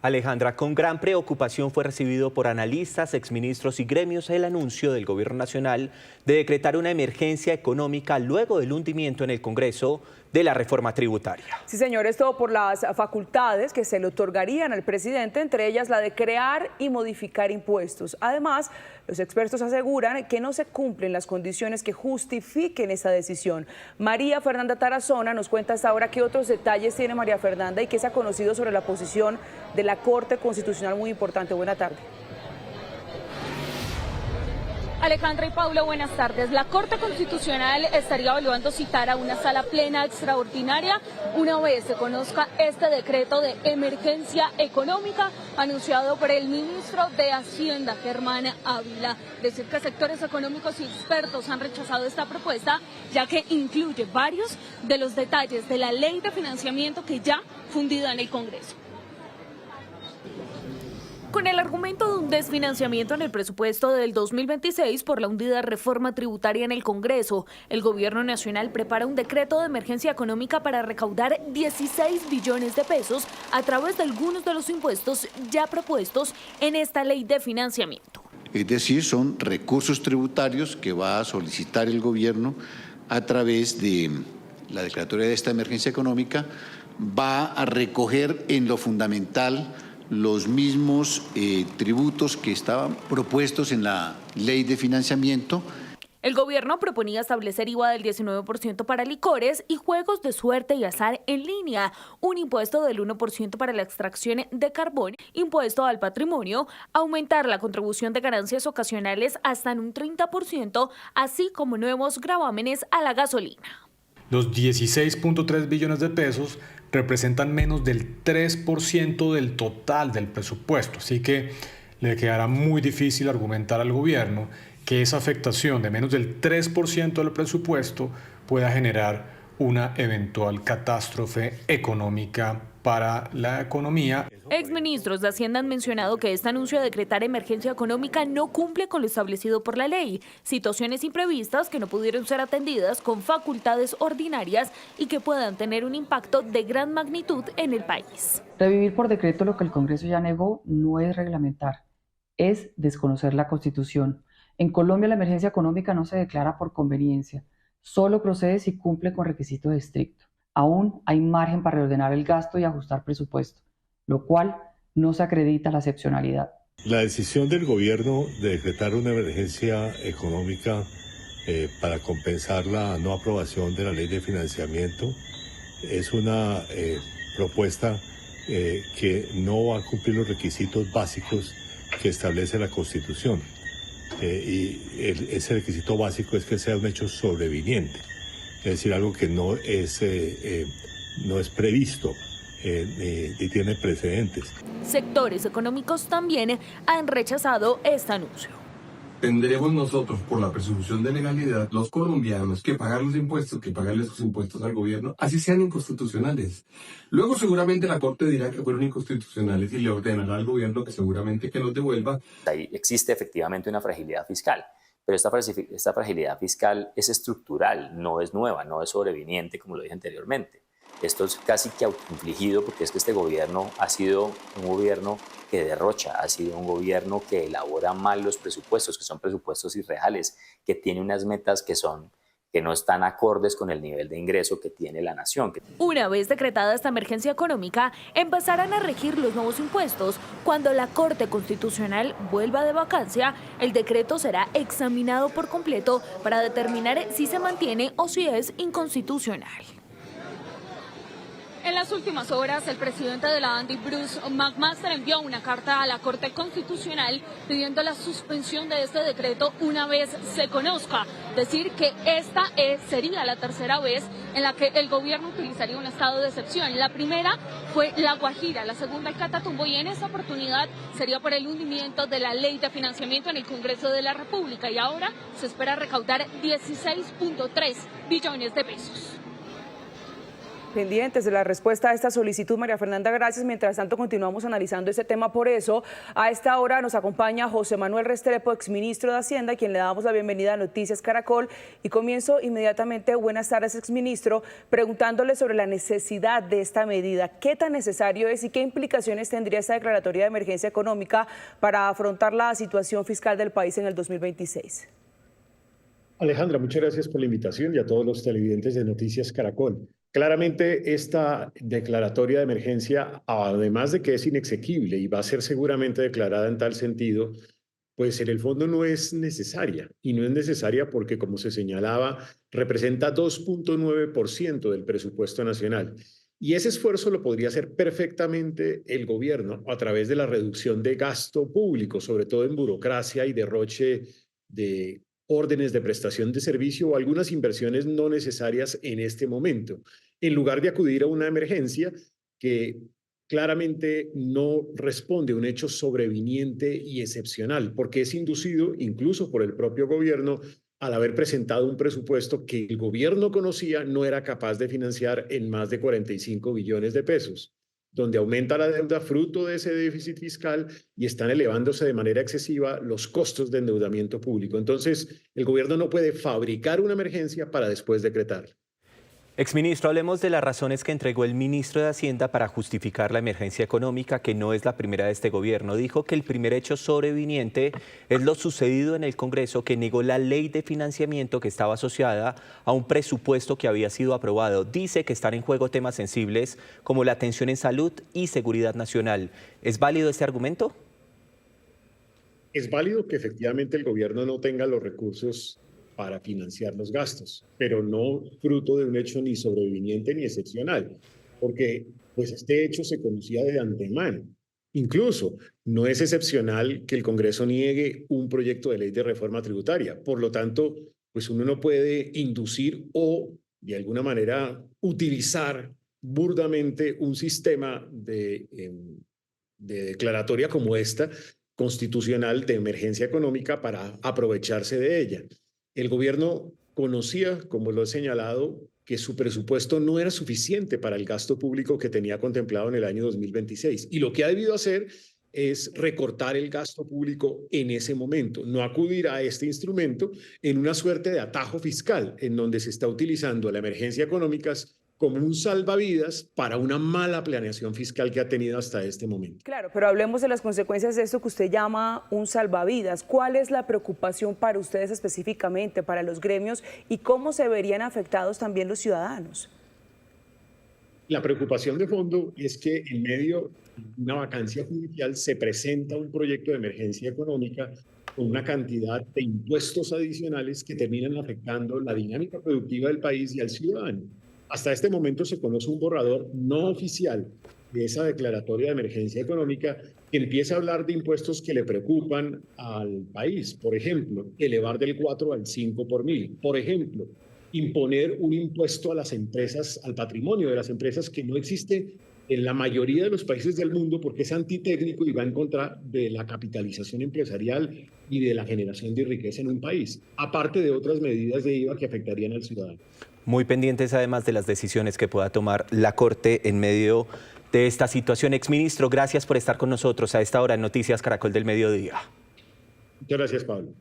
Alejandra, con gran preocupación fue recibido por analistas, exministros y gremios el anuncio del Gobierno Nacional de decretar una emergencia económica luego del hundimiento en el Congreso de la reforma tributaria. Sí, señor, esto por las facultades que se le otorgarían al presidente, entre ellas la de crear y modificar impuestos. Además, los expertos aseguran que no se cumplen las condiciones que justifiquen esa decisión. María Fernanda Tarazona nos cuenta hasta ahora qué otros detalles tiene María Fernanda y qué se ha conocido sobre la posición de la Corte Constitucional, muy importante. Buena tarde. Alejandra y Paulo, buenas tardes. La Corte Constitucional estaría evaluando citar a una sala plena extraordinaria una vez se conozca este decreto de emergencia económica anunciado por el ministro de Hacienda, Germán Ávila. Decir que sectores económicos y expertos han rechazado esta propuesta, ya que incluye varios de los detalles de la ley de financiamiento que ya fundida en el Congreso. Con el argumento de un desfinanciamiento en el presupuesto del 2026 por la hundida reforma tributaria en el Congreso, el Gobierno Nacional prepara un decreto de emergencia económica para recaudar 16 billones de pesos a través de algunos de los impuestos ya propuestos en esta ley de financiamiento. Es decir, son recursos tributarios que va a solicitar el Gobierno a través de la declaratoria de esta emergencia económica, va a recoger en lo fundamental los mismos tributos que estaban propuestos en la ley de financiamiento. El gobierno proponía establecer IVA del 19% para licores y juegos de suerte y azar en línea, un impuesto del 1% para la extracción de carbón, impuesto al patrimonio, aumentar la contribución de ganancias ocasionales hasta en un 30%, así como nuevos gravámenes a la gasolina. Los 16.3 billones de pesos representan menos del 3% del total del presupuesto, así que le quedará muy difícil argumentar al gobierno que esa afectación de menos del 3% del presupuesto pueda generar una eventual catástrofe económica para la economía. Exministros de Hacienda han mencionado que este anuncio de decretar emergencia económica no cumple con lo establecido por la ley, situaciones imprevistas que no pudieron ser atendidas con facultades ordinarias y que puedan tener un impacto de gran magnitud en el país. Revivir por decreto lo que el Congreso ya negó no es reglamentar, es desconocer la Constitución. En Colombia la emergencia económica no se declara por conveniencia, solo procede si cumple con requisitos estrictos. Aún hay margen para reordenar el gasto y ajustar presupuesto, lo cual no se acredita la excepcionalidad. La decisión del gobierno de decretar una emergencia económica para compensar la no aprobación de la ley de financiamiento es una propuesta que no va a cumplir los requisitos básicos que establece la Constitución. Ese requisito básico es que sea un hecho sobreviniente, es decir, algo que no es previsto y tiene precedentes. Sectores económicos también han rechazado este anuncio. Tendremos nosotros, por la presunción de legalidad, los colombianos, que pagar los impuestos, que pagarle sus impuestos al gobierno, así sean inconstitucionales. Luego seguramente la Corte dirá que fueron inconstitucionales y le ordenará al gobierno que seguramente que los devuelva. Ahí existe efectivamente una fragilidad fiscal, pero esta fragilidad fiscal es estructural, no es nueva, no es sobreviniente como lo dije anteriormente. Esto es casi que autoinfligido porque es que este gobierno ha sido un gobierno que derrocha, ha sido un gobierno que elabora mal los presupuestos, que son presupuestos irreales, que tiene unas metas que no están acordes con el nivel de ingreso que tiene la nación. Una vez decretada esta emergencia económica, empezarán a regir los nuevos impuestos. Cuando la Corte Constitucional vuelva de vacancia, el decreto será examinado por completo para determinar si se mantiene o si es inconstitucional. En las últimas horas, el presidente de la ANDI, Bruce McMaster, envió una carta a la Corte Constitucional pidiendo la suspensión de este decreto una vez se conozca. Decir que esta sería la tercera vez en la que el gobierno utilizaría un estado de excepción. La primera fue La Guajira, la segunda el Catatumbo, y en esta oportunidad sería por el hundimiento de la ley de financiamiento en el Congreso de la República. Y ahora se espera recaudar 16.3 billones de pesos. Pendientes de la respuesta a esta solicitud, María Fernanda, gracias. Mientras tanto, continuamos analizando este tema. Por eso, a esta hora nos acompaña José Manuel Restrepo, exministro de Hacienda, a quien le damos la bienvenida a Noticias Caracol. Y comienzo inmediatamente, buenas tardes, exministro, preguntándole sobre la necesidad de esta medida. ¿Qué tan necesario es y qué implicaciones tendría esta declaratoria de emergencia económica para afrontar la situación fiscal del país en el 2026? Alejandra, muchas gracias por la invitación y a todos los televidentes de Noticias Caracol. Claramente esta declaratoria de emergencia, además de que es inexequible y va a ser seguramente declarada en tal sentido, pues en el fondo no es necesaria. Y no es necesaria porque, como se señalaba, representa 2.9% del presupuesto nacional. Y ese esfuerzo lo podría hacer perfectamente el gobierno a través de la reducción de gasto público, sobre todo en burocracia y derroche de órdenes de prestación de servicio o algunas inversiones no necesarias en este momento, en lugar de acudir a una emergencia que claramente no responde a un hecho sobreviniente y excepcional, porque es inducido incluso por el propio gobierno al haber presentado un presupuesto que el gobierno conocía no era capaz de financiar en más de 45 billones de pesos, donde aumenta la deuda fruto de ese déficit fiscal y están elevándose de manera excesiva los costos de endeudamiento público. Entonces, el gobierno no puede fabricar una emergencia para después decretarla. Exministro, hablemos de las razones que entregó el ministro de Hacienda para justificar la emergencia económica, que no es la primera de este gobierno. Dijo que el primer hecho sobreviniente es lo sucedido en el Congreso, que negó la ley de financiamiento que estaba asociada a un presupuesto que había sido aprobado. Dice que están en juego temas sensibles como la atención en salud y seguridad nacional. ¿Es válido este argumento? Es válido que efectivamente el gobierno no tenga los recursos para financiar los gastos, pero no fruto de un hecho ni sobreviniente ni excepcional, porque pues este hecho se conocía de antemano. Incluso no es excepcional que el Congreso niegue un proyecto de ley de reforma tributaria. Por lo tanto, pues uno no puede inducir o de alguna manera utilizar burdamente un sistema de declaratoria como esta, constitucional de emergencia económica, para aprovecharse de ella. El gobierno conocía, como lo he señalado, que su presupuesto no era suficiente para el gasto público que tenía contemplado en el año 2026. Y lo que ha debido hacer es recortar el gasto público en ese momento, no acudir a este instrumento en una suerte de atajo fiscal, en donde se está utilizando la emergencia económica como un salvavidas para una mala planeación fiscal que ha tenido hasta este momento. Claro, pero hablemos de las consecuencias de esto que usted llama un salvavidas. ¿Cuál es la preocupación para ustedes específicamente, para los gremios, y cómo se verían afectados también los ciudadanos? La preocupación de fondo es que en medio de una vacancia judicial se presenta un proyecto de emergencia económica con una cantidad de impuestos adicionales que terminan afectando la dinámica productiva del país y al ciudadano. Hasta este momento se conoce un borrador no oficial de esa declaratoria de emergencia económica que empieza a hablar de impuestos que le preocupan al país. Por ejemplo, elevar del 4 al 5 por mil. Por ejemplo, imponer un impuesto a las empresas, al patrimonio de las empresas, que no existe en la mayoría de los países del mundo porque es antitécnico y va en contra de la capitalización empresarial y de la generación de riqueza en un país, aparte de otras medidas de IVA que afectarían al ciudadano. Muy pendientes además de las decisiones que pueda tomar la Corte en medio de esta situación. Exministro, gracias por estar con nosotros a esta hora en Noticias Caracol del Mediodía. Muchas gracias, Pablo.